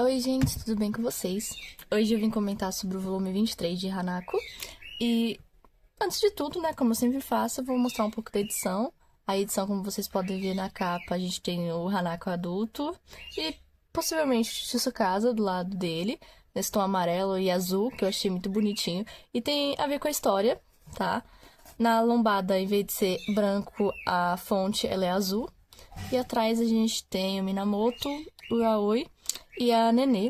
Oi, gente, tudo bem com vocês? Hoje eu vim comentar sobre o volume 23 de Hanako. E, antes de tudo, né, como eu sempre faço, eu vou mostrar um pouco da edição. A edição, como vocês podem ver na capa, a gente tem o Hanako adulto e, possivelmente, o Tsukasa do lado dele, nesse tom amarelo e azul, que eu achei muito bonitinho. E tem a ver com a história, tá? Na lombada, em vez de ser branco, a fonte ela é azul. E atrás a gente tem o Minamoto, o Aoi e a Nenê.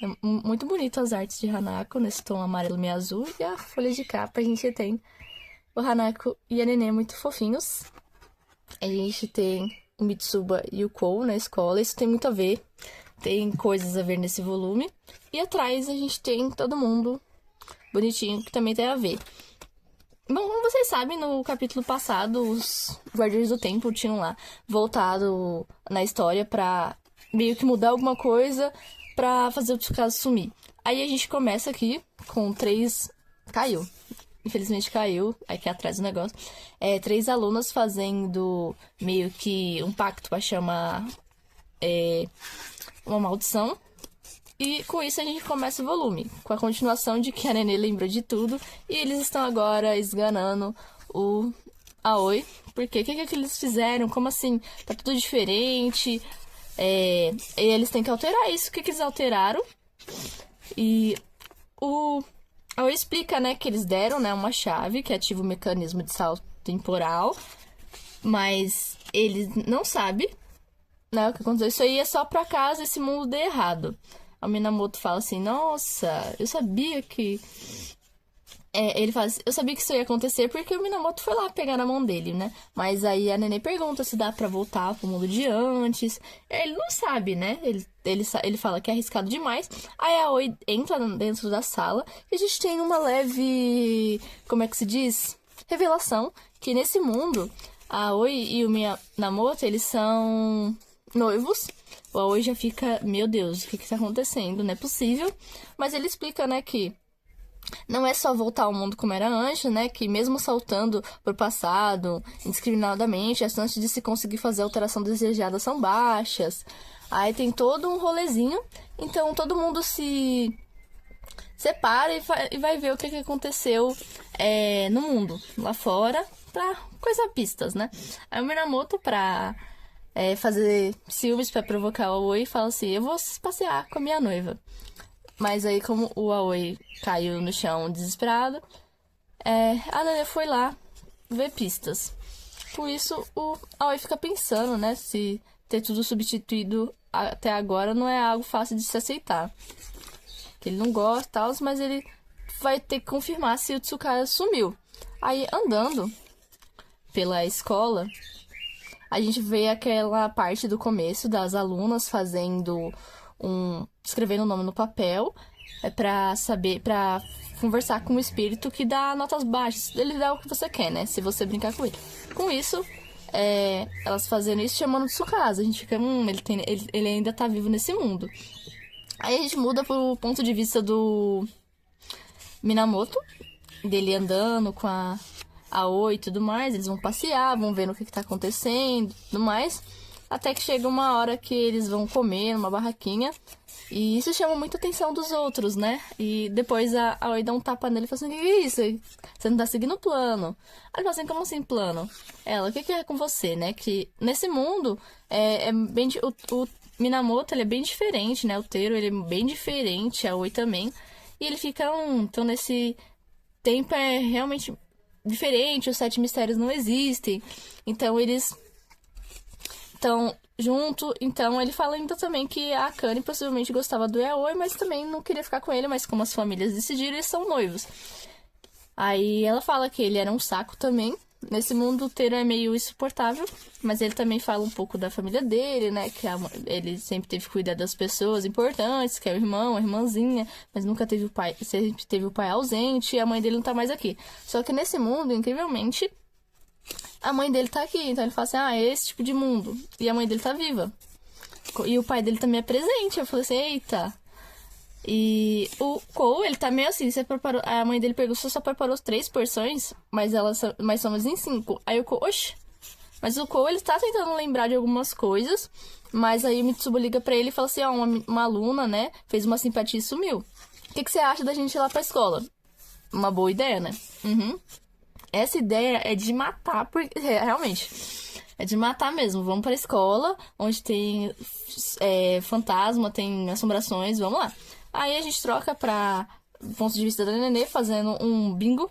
É muito bonito as artes de Hanako nesse tom amarelo e azul. E a folha de capa a gente tem o Hanako e a Nenê muito fofinhos. A gente tem o Mitsuba e o Kou na escola. Isso tem muito a ver. Tem coisas a ver nesse volume. E atrás a gente tem todo mundo bonitinho que também tem a ver. Bom, como vocês sabem, no capítulo passado, os Guardiões do Tempo tinham lá voltado na história pra meio que mudar alguma coisa pra fazer o Tsukasa sumir. Aí a gente começa aqui com 3... Caiu. Infelizmente caiu, aqui atrás do negócio. 3 alunas fazendo meio que um pacto pra chamar uma maldição. E com isso a gente começa o volume, com a continuação de que a Nenê lembrou de tudo. E eles estão agora esganando o Aoi. Porque o que eles fizeram? Como assim? Tá tudo diferente. E eles têm que alterar isso. O que eles alteraram? E o Aoi explica, né, que eles deram, né, uma chave que ativa o mecanismo de salto temporal. Mas eles não sabem, né, o que aconteceu. Isso aí é só pra caso esse mundo dê errado. A Minamoto fala assim, nossa, eu sabia que... ele fala assim, eu sabia que isso ia acontecer porque o Minamoto foi lá pegar na mão dele, né? Mas aí a Nenê pergunta se dá pra voltar pro mundo de antes. Ele não sabe, né? Ele fala que é arriscado demais. Aí a Aoi entra dentro da sala e a gente tem uma leve... Como é que se diz? Revelação. Que nesse mundo, a Aoi e o Minamoto, eles são noivos. O Aoi já fica, meu Deus, o que tá acontecendo? Não é possível. Mas ele explica, né, que não é só voltar ao mundo como era antes, né? Que mesmo saltando pro passado, indiscriminadamente, as chances de se conseguir fazer a alteração desejada são baixas. Aí tem todo um rolezinho. Então todo mundo se separa e vai ver o que aconteceu no mundo, lá fora, pra coisa pistas, né? Aí o Minamoto, pra... fazer ciúmes pra provocar o Aoi, fala assim, eu vou passear com a minha noiva. Mas aí, como o Aoi caiu no chão desesperado, a Nenê foi lá ver pistas. Por isso, o Aoi fica pensando, né, se ter tudo substituído até agora não é algo fácil de se aceitar. Que ele não gosta e tal, mas ele vai ter que confirmar se o Tsukasa sumiu. Aí, andando pela escola, a gente vê aquela parte do começo das alunas fazendo escrevendo o nome no papel, pra conversar com o espírito que dá notas baixas. Ele dá o que você quer, né? Se você brincar com ele. Com isso, elas fazendo isso chamando de Tsukasa. A gente fica, ele ainda tá vivo nesse mundo. Aí a gente muda pro ponto de vista do Minamoto, dele andando com a Aoi e tudo mais. Eles vão passear, vão ver o que tá acontecendo e tudo mais. Até que chega uma hora que eles vão comer numa barraquinha. E isso chama muita atenção dos outros, né? E depois a Aoi dá um tapa nele e fala assim, o que é isso? Você não tá seguindo o plano. Aí ele fala assim, como assim plano? Ela, o que é com você, né? Que nesse mundo, o Minamoto, ele é bem diferente, né? O Teiro, ele é bem diferente, a Aoi também. E ele fica, então nesse tempo é realmente diferente, os 7 mistérios não existem. Então eles... Então, junto, então ele fala ainda também que a Akane possivelmente gostava do Yaoi, mas também não queria ficar com ele, mas como as famílias decidiram, eles são noivos. Aí ela fala que ele era um saco também. Nesse mundo o Teiro é meio insuportável, mas ele também fala um pouco da família dele, né? Que ele sempre teve que cuidar das pessoas importantes, que é o irmão, a irmãzinha, mas nunca teve o pai, sempre teve o pai ausente e a mãe dele não tá mais aqui. Só que nesse mundo, incrivelmente, a mãe dele tá aqui, então ele fala assim, é esse tipo de mundo. E a mãe dele tá viva. E o pai dele também é presente. Eu falei assim, eita. E o Kou, ele tá meio assim, a mãe dele perguntou se só preparou 3 porções, mas somos em 5. Aí o Kou, oxe, Mas o Kou, ele tá tentando lembrar de algumas coisas, mas aí o Mitsuba liga pra ele e fala assim, ó, uma aluna, né, fez uma simpatia e sumiu. O que você acha da gente ir lá pra escola? Uma boa ideia, né? Uhum. Essa ideia é de matar, porque realmente, é de matar mesmo. Vamos pra escola, onde tem fantasma, tem assombrações, vamos lá. Aí a gente troca pra ponto de vista da Nenê, fazendo um bingo,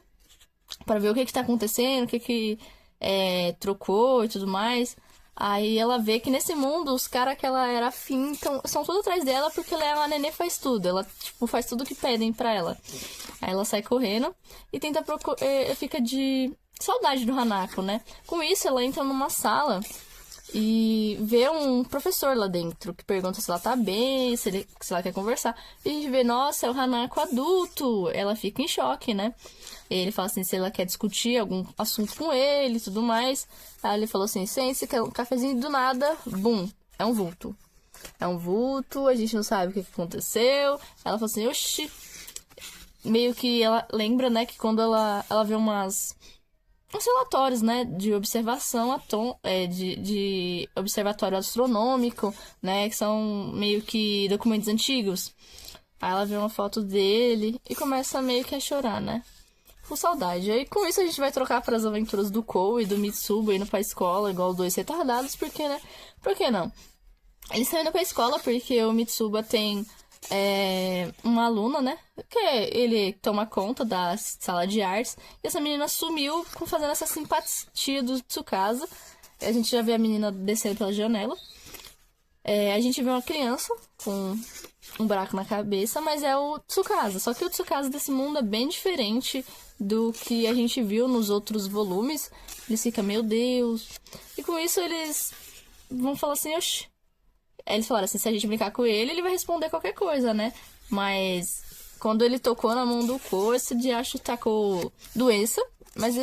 pra ver o que tá acontecendo, o que trocou e tudo mais. Aí ela vê que nesse mundo, os caras que ela era afim são tudo atrás dela porque ela é uma nenê, faz tudo. Ela, tipo, faz tudo que pedem pra ela. Aí ela sai correndo e tenta fica de saudade do Hanako, né? Com isso, ela entra numa sala e vê um professor lá dentro que pergunta se ela tá bem, se ela quer conversar. E a gente vê, nossa, é o Hanako adulto. Ela fica em choque, né? E ele fala assim, se ela quer discutir algum assunto com ele e tudo mais. Aí ele falou assim, sente, quer um cafezinho do nada, bum, é um vulto. É um vulto, a gente não sabe o que aconteceu. Ela falou assim, oxi. Meio que ela lembra, né, que quando ela vê uns relatórios, né, de observação de observatório astronômico, né, que são meio que documentos antigos. Aí ela vê uma foto dele e começa meio que a chorar, né? Com saudade. Aí com isso a gente vai trocar para as aventuras do Kou e do Mitsuba indo pra escola, igual dois retardados, porque, né? Por que não? Eles estão indo pra escola porque o Mitsuba tem uma aluna, né? Que ele toma conta da sala de artes. E essa menina sumiu fazendo essa simpatia do Tsukasa. A gente já vê a menina descendo pela janela. A gente vê uma criança com um buraco na cabeça, mas é o Tsukasa. Só que o Tsukasa desse mundo é bem diferente do que a gente viu nos outros volumes. Eles ficam, meu Deus. E com isso eles vão falar assim, oxi. Aí eles falaram assim, se a gente brincar com ele, ele vai responder qualquer coisa, né? Mas quando ele tocou na mão do Kou, esse diacho tacou doença. Mas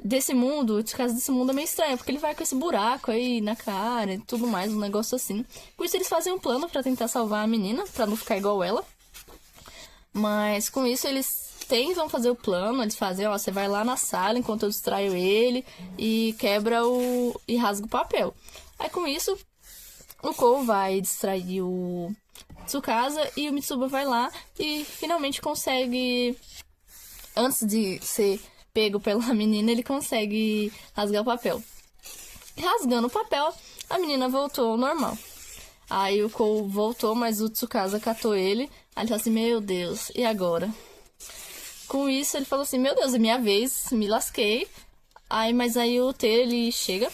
desse mundo, o Tsukasa desse mundo é meio estranho, porque ele vai com esse buraco aí na cara e tudo mais, um negócio assim. Por isso eles fazem um plano pra tentar salvar a menina, pra não ficar igual ela. Mas com isso eles tentam fazer o plano, eles fazem, ó, você vai lá na sala enquanto eu distraio ele e quebra e rasga o papel. Aí com isso, o Kou vai distrair o Tsukasa e o Mitsuba vai lá e finalmente consegue, antes de ser pego pela menina, ele consegue rasgar o papel. Rasgando o papel, a menina voltou ao normal. Aí o Kou voltou, mas o Tsukasa catou ele. Aí ele falou assim, meu Deus, e agora? Com isso, ele falou assim, meu Deus, é minha vez, me lasquei. Mas aí o T, ele chega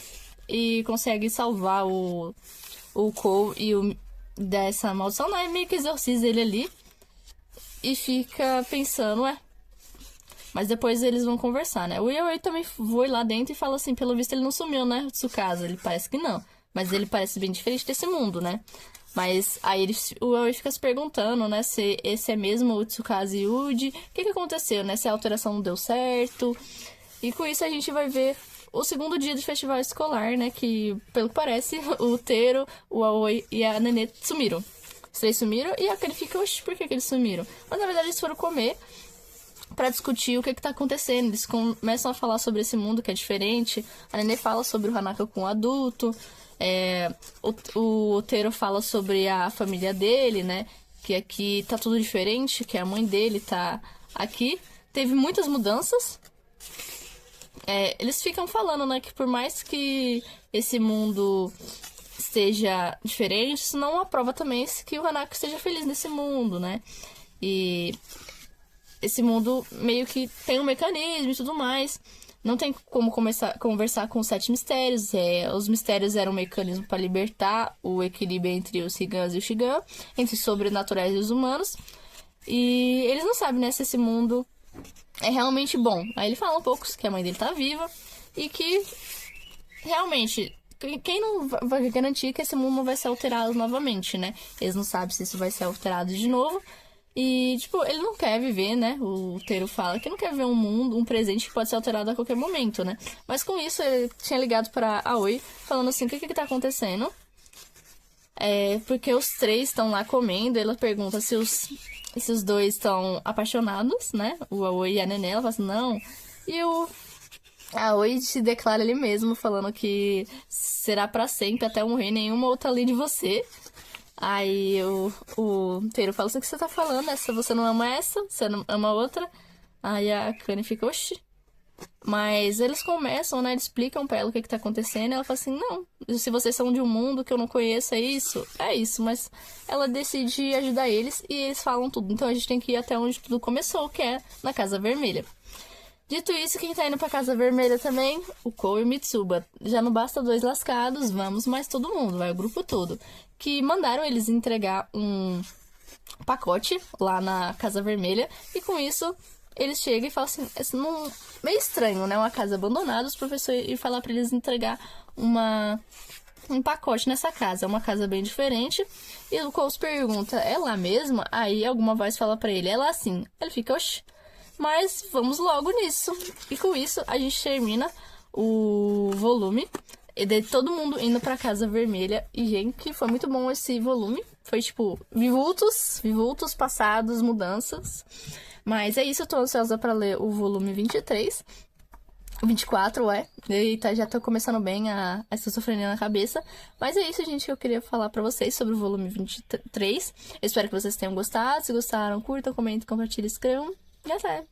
e consegue salvar o Kou dessa maldição, né? Meio que exorciza ele ali. E fica pensando, mas depois eles vão conversar, né? O Yaoi também foi lá dentro e fala assim, pelo visto ele não sumiu, né? Tsukasa, ele parece que não. Mas ele parece bem diferente desse mundo, né? Mas aí o Yaoi fica se perguntando, né? Se esse é mesmo o Tsukasa Yuji. O que aconteceu, né? Se a alteração não deu certo. E com isso a gente vai ver o segundo dia do festival escolar, né? Que, pelo que parece, o Teru, o Aoi e a Nenê sumiram. Os três sumiram e aquele fica, oxi, por que eles sumiram? Mas na verdade eles foram comer pra discutir o que tá acontecendo. Eles começam a falar sobre esse mundo que é diferente. A Nenê fala sobre o Hanako com o adulto. O Teru fala sobre a família dele, né? Que aqui tá tudo diferente, que a mãe dele tá aqui. Teve muitas mudanças. Eles ficam falando, né? Que por mais que esse mundo esteja diferente, isso não aprova também que o Hanako esteja feliz nesse mundo, né? E esse mundo meio que tem um mecanismo e tudo mais. Não tem como conversar com os 7 mistérios. Os mistérios eram um mecanismo para libertar o equilíbrio entre os Higans e o Shigan, entre os sobrenaturais e os humanos. E eles não sabem, né, se esse mundo é realmente bom. Aí ele fala um pouco que a mãe dele tá viva e que realmente, quem não vai garantir que esse mundo não vai ser alterado novamente, né? Eles não sabem se isso vai ser alterado de novo. E, tipo, ele não quer viver, né? O Teru fala que não quer ver um mundo, um presente que pode ser alterado a qualquer momento, né? Mas com isso, ele tinha ligado pra Aoi, falando assim, o que tá acontecendo? Porque os três estão lá comendo, ela pergunta se os dois estão apaixonados, né? O Aoi e a Nenê, ela fala assim, não. E A Oi se declara ele mesmo, falando que será pra sempre até eu morrer, nenhuma outra além de você. Aí o Teiro fala assim, o que você tá falando? Essa, você não ama essa? Você não ama outra? Aí a Kanye fica, oxi. Mas eles começam, né? Eles explicam pra ela o que tá acontecendo. E ela fala assim, não, se vocês são de um mundo que eu não conheço, é isso? É isso, mas ela decide ajudar eles e eles falam tudo. Então a gente tem que ir até onde tudo começou, que é na Casa Vermelha. Dito isso, quem tá indo pra Casa Vermelha também? O Kou e o Mitsuba. Já não basta dois lascados, vamos mais todo mundo, vai o grupo todo. Que mandaram eles entregar um pacote lá na Casa Vermelha. E com isso, eles chegam e falam assim, não, meio estranho, né? Uma casa abandonada, os professores ir falar pra eles entregar um pacote nessa casa. É uma casa bem diferente. E o Kou pergunta, é lá mesmo? Aí alguma voz fala pra ele, é lá sim. Ele fica, oxi. Mas vamos logo nisso. E com isso, a gente termina o volume. E daí todo mundo indo pra Casa Vermelha. E, gente, foi muito bom esse volume. Foi, tipo, vivultos passados, mudanças. Mas é isso, eu tô ansiosa pra ler o volume 23. 24, Eita, já tô começando bem a esquizofrenia na cabeça. Mas é isso, gente, que eu queria falar pra vocês sobre o volume 23. Eu espero que vocês tenham gostado. Se gostaram, curtam, comentem, compartilhem, escrevam. E até!